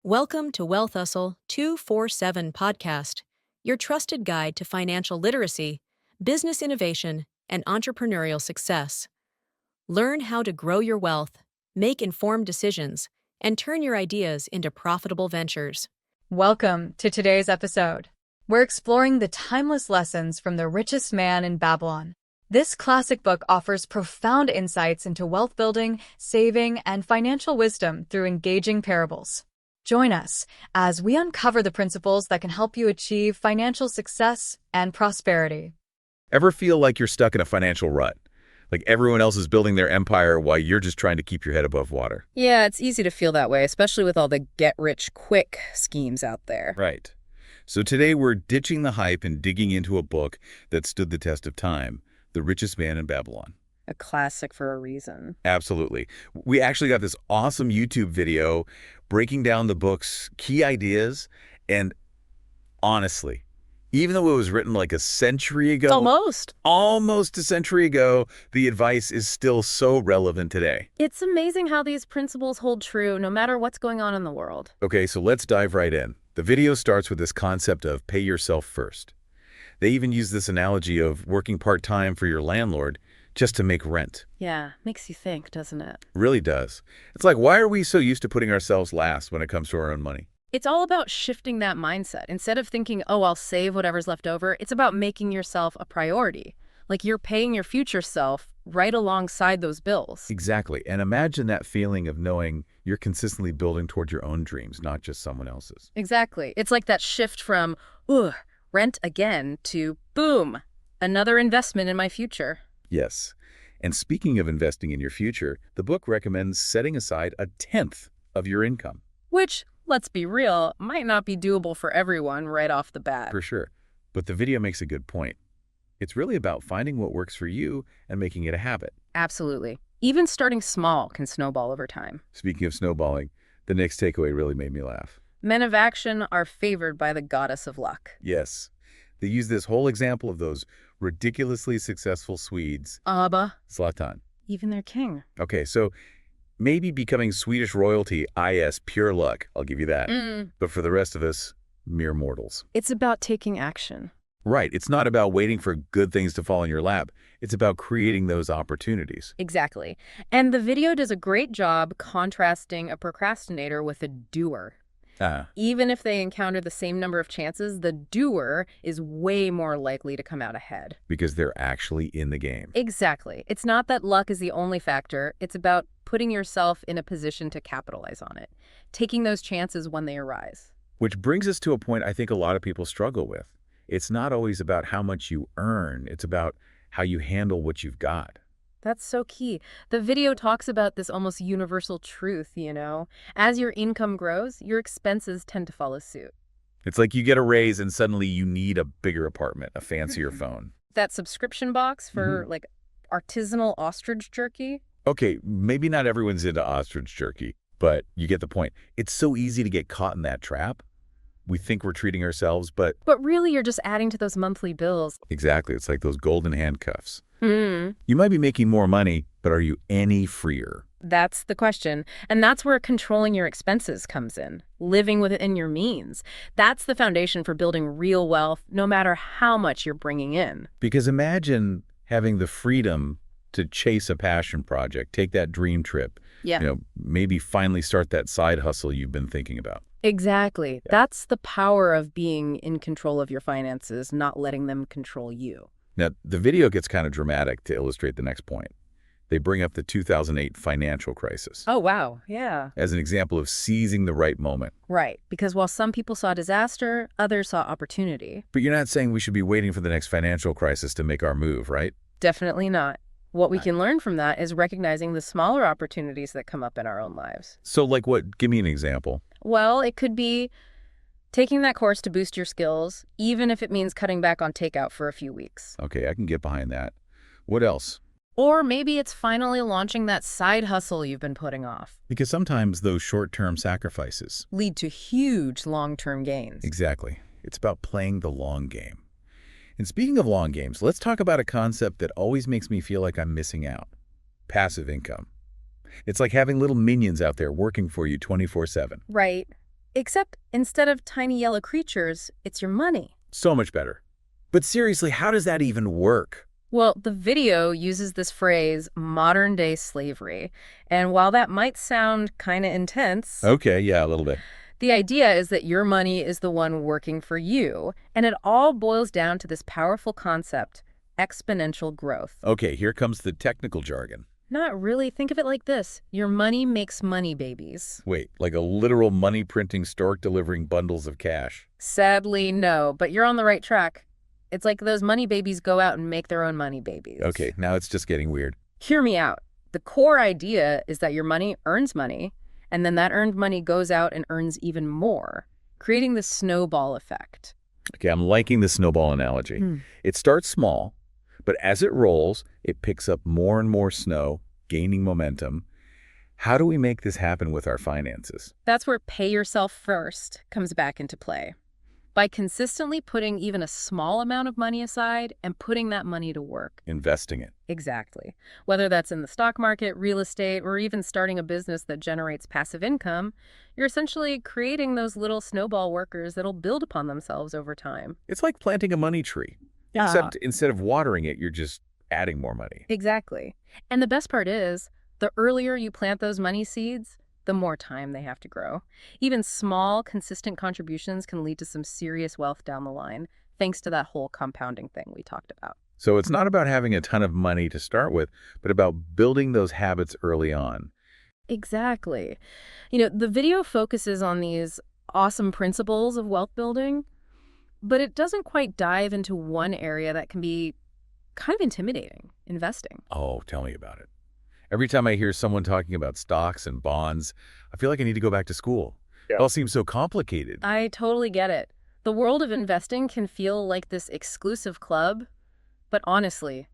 Welcome to Wealth Hustle 247 podcast, your trusted guide to financial literacy, business innovation, and entrepreneurial success. Learn how to grow your wealth, make informed decisions, and turn your ideas into profitable ventures. Welcome to today's episode. We're exploring the timeless lessons from The Richest Man in Babylon. This classic book offers profound insights into wealth building, saving, and financial wisdom through engaging parables. Join us as we uncover the principles that can help you achieve financial success and prosperity. Ever feel like you're stuck in a financial rut? Like everyone else is building their empire while you're just trying to keep your head above water? Yeah, it's easy to feel that way, especially with all the get-rich-quick schemes out there. Right. So today we're ditching the hype and digging into a book that stood the test of time, The Richest Man in Babylon. A classic for a reason. Absolutely. We actually got this awesome YouTube video breaking down the book's key ideas, and honestly, even though it was written like a century ago, almost a century ago, the advice is still so relevant today. It's amazing how these principles hold true no matter what's going on in the world. Okay, so let's dive right in. The video starts with this concept of pay yourself first. They even use this analogy of working part-time for your landlord just to make rent. Yeah, makes you think, doesn't it? Really does. It's like, why are we so used to putting ourselves last when it comes to our own money? It's all about shifting that mindset. Instead of thinking, oh, I'll save whatever's left over, it's about making yourself a priority. Like you're paying your future self right alongside those bills. Exactly. And imagine that feeling of knowing you're consistently building toward your own dreams, not just someone else's. Exactly. It's like that shift from, ugh, rent again to, boom, another investment in my future. Yes. And speaking of investing in your future, the book recommends setting aside 1/10 of your income. Which, let's be real, might not be doable for everyone right off the bat. For sure. But the video makes a good point. It's really about finding what works for you and making it a habit. Absolutely. Even starting small can snowball over time. Speaking of snowballing, the next takeaway really made me laugh. Men of action are favored by the goddess of luck. Yes. They use this whole example of those ridiculously successful Swedes. Abba. Zlatan. Even their king. Okay, so maybe becoming Swedish royalty, IS, pure luck. I'll give you that. But for the rest of us, mere mortals. It's about taking action. Right. It's not about waiting for good things to fall in your lap. It's about creating those opportunities. Exactly. And the video does a great job contrasting a procrastinator with a doer. Even if they encounter the same number of chances, the doer is way more likely to come out ahead. Because they're actually in the game. Exactly. It's not that luck is the only factor. It's about putting yourself in a position to capitalize on it, taking those chances when they arise. Which brings us to a point I think a lot of people struggle with. It's not always about how much you earn. It's about how you handle what you've got. That's so key. The video talks about this almost universal truth, you know? As your income grows, your expenses tend to follow suit. It's like you get a raise and suddenly you need a bigger apartment, a fancier phone. That subscription box for, like, artisanal ostrich jerky? Okay, maybe not everyone's into ostrich jerky, but you get the point. It's so easy to get caught in that trap. We think we're treating ourselves, but really you're just adding to those monthly bills. Exactly. It's like those golden handcuffs. You might be making more money, but are you any freer? That's the question. And that's where controlling your expenses comes in. Living within your means. That's the foundation for building real wealth, no matter how much you're bringing in. Because imagine having the freedom to chase a passion project, take that dream trip, maybe finally start that side hustle you've been thinking about. Exactly. Yeah. That's the power of being in control of your finances, not letting them control you. Now, the video gets kind of dramatic to illustrate the next point. They bring up the 2008 financial crisis. Oh, wow. Yeah. As an example of seizing the right moment. Right. Because while some people saw disaster, others saw opportunity. But you're not saying we should be waiting for the next financial crisis to make our move, right? Definitely not. What we can learn from that is recognizing the smaller opportunities that come up in our own lives. So like what? Give me an example. Well, it could be taking that course to boost your skills, even if it means cutting back on takeout for a few weeks. Okay, I can get behind that. What else? Or maybe it's finally launching that side hustle you've been putting off. Because sometimes those short-term sacrifices Lead to huge long-term gains. Exactly. It's about playing the long game. And speaking of long games, let's talk about a concept that always makes me feel like I'm missing out. Passive income. It's like having little minions out there working for you 24/7. Right. Except instead of tiny yellow creatures, it's your money. So much better. But seriously, how does that even work? Well, the video uses this phrase, modern-day slavery. And while that might sound kind of intense, Okay, yeah, a little bit. the idea is that your money is the one working for you. And it all boils down to this powerful concept, exponential growth. Okay, here comes the technical jargon. Not really. Think of it like this. Your money makes money, babies. Wait, like a literal money-printing stork delivering bundles of cash? Sadly, no, but you're on the right track. It's like those money babies go out and make their own money babies. Okay, now it's just getting weird. Hear me out. The core idea is that your money earns money, and then that earned money goes out and earns even more, creating the snowball effect. Okay, I'm liking the snowball analogy. It starts small, but as it rolls, it picks up more and more snow, gaining momentum. How do we make this happen with our finances? That's where pay yourself first comes back into play. By consistently putting even a small amount of money aside and putting that money to work. Investing it. Exactly. Whether that's in the stock market, real estate, or even starting a business that generates passive income, you're essentially creating those little snowball workers that'll build upon themselves over time. It's like planting a money tree. Yeah. Except instead of watering it, you're just adding more money. Exactly. And the best part is, the earlier you plant those money seeds, the more time they have to grow. Even small, consistent contributions can lead to some serious wealth down the line, thanks to that whole compounding thing we talked about. So it's not about having a ton of money to start with, but about building those habits early on. Exactly. The video focuses on these awesome principles of wealth building, but it doesn't quite dive into one area that can be kind of intimidating, investing. Oh, tell me about it. Every time I hear someone talking about stocks and bonds, I feel like I need to go back to school. Yeah. It all seems so complicated. I totally get it. The world of investing can feel like this exclusive club, but honestly,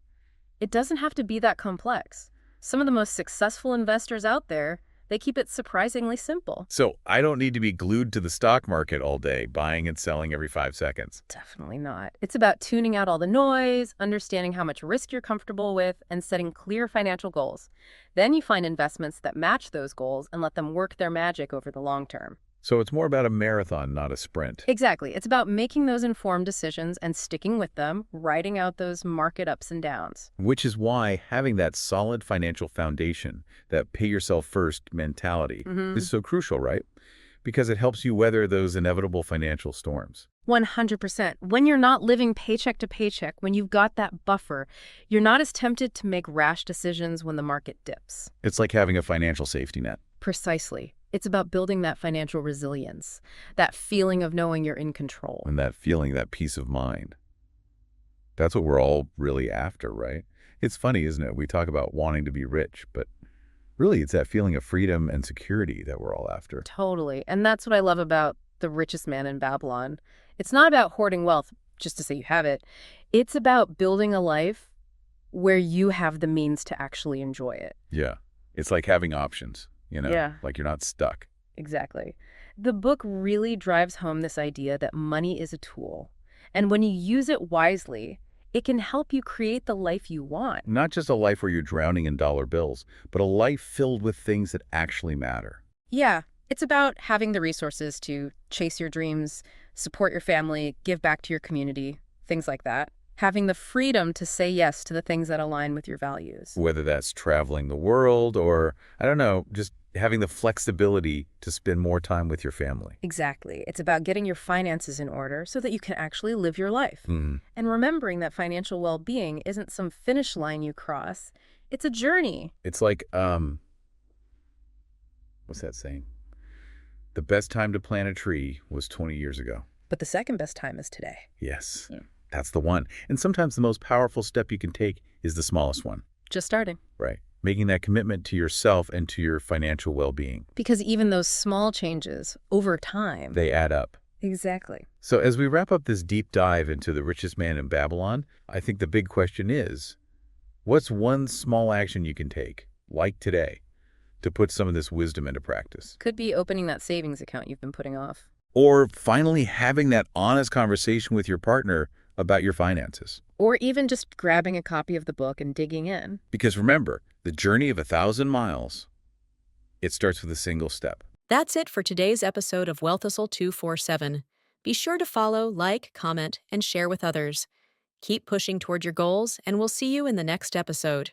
it doesn't have to be that complex. Some of the most successful investors out there, they keep it surprisingly simple. So I don't need to be glued to the stock market all day, buying and selling every 5 seconds. Definitely not. It's about tuning out all the noise, understanding how much risk you're comfortable with, and setting clear financial goals. Then you find investments that match those goals and let them work their magic over the long term. So it's more about a marathon, not a sprint. Exactly. It's about making those informed decisions and sticking with them, riding out those market ups and downs. Which is why having that solid financial foundation, that pay yourself first mentality, is so crucial, right? Because it helps you weather those inevitable financial storms. 100%. When you're not living paycheck to paycheck, when you've got that buffer, you're not as tempted to make rash decisions when the market dips. It's like having a financial safety net. Precisely. It's about building that financial resilience, that feeling of knowing you're in control. And that feeling, that peace of mind. That's what we're all really after, right? It's funny, isn't it? We talk about wanting to be rich, but really it's that feeling of freedom and security that we're all after. Totally. And that's what I love about The Richest Man in Babylon. It's not about hoarding wealth just to say you have it. It's about building a life where you have the means to actually enjoy it. Yeah. It's like having options. Like you're not stuck. Exactly. The book really drives home this idea that money is a tool. And when you use it wisely, it can help you create the life you want. Not just a life where you're drowning in dollar bills, but a life filled with things that actually matter. Yeah. It's about having the resources to chase your dreams, support your family, give back to your community, things like that. Having the freedom to say yes to the things that align with your values. Whether that's traveling the world or, I don't know, just having the flexibility to spend more time with your family. Exactly. It's about getting your finances in order so that you can actually live your life. And remembering that financial well-being isn't some finish line you cross. It's a journey. It's like, what's that saying? The best time to plant a tree was 20 years ago. But the second best time is today. Yes. Yeah. That's the one. And sometimes the most powerful step you can take is the smallest one. Just starting. Right. Making that commitment to yourself and to your financial well-being. Because even those small changes, over time, they add up. Exactly. So as we wrap up this deep dive into The Richest Man in Babylon, I think the big question is, what's one small action you can take, like today, to put some of this wisdom into practice? Could be opening that savings account you've been putting off. Or finally having that honest conversation with your partner about your finances. Or even just grabbing a copy of the book and digging in. Because remember, the journey of 1,000 miles, it starts with a single step. That's it for today's episode of Wealth Hustle 247. Be sure to follow, like, comment, and share with others. Keep pushing toward your goals, and we'll see you in the next episode.